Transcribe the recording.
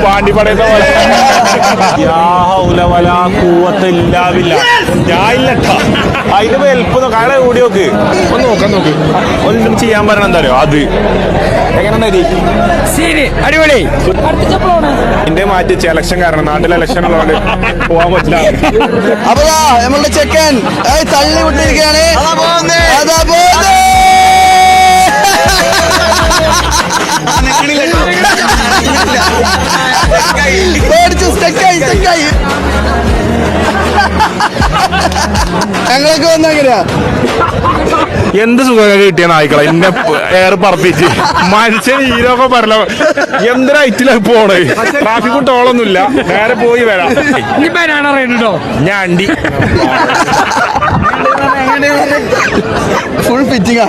പാണ്ടി പടയുന്ന പോലെ കൂവത്തില്ലാവില്ല. ഞാൻ ഇല്ലട്ടാ അതിന് വലുപ്പം കാളെ കൂടി നോക്ക്, ഒന്ന് നോക്കാൻ നോക്ക്. ഒന്നും ചെയ്യാൻ പറയണ എന്താ അറിയോ? അത് എങ്ങനെ അടിപൊളി. എന്റെ മാറ്റി ഇലക്ഷൻ കാരണം, നാട്ടിലെ ഇലക്ഷൻ ഉള്ളതുകൊണ്ട് പോവാൻ പറ്റില്ല. അപ്പൊ നമ്മളുടെ ചെക്കൻ തള്ളി വിട്ടിരിക്കുകയാണ്. ഞങ്ങളൊക്കെ വന്നെങ്ങനെയാ? എന്ത് സുഖം കിട്ടിയ നായ്ക്കളെ എന്നെ ഏറെ പറപ്പിച്ച് മനുഷ്യൻ ഹീരോക്കെ പറഞ്ഞ എന്തൊരു ഐറ്റിലാണ് പോണേ. ട്രാഫിക്കും ടോളൊന്നുമില്ല, നേരെ പോയി വരാം. ഞാൻ അണ്ടി ഫുൾ ഫിറ്റിംഗാ.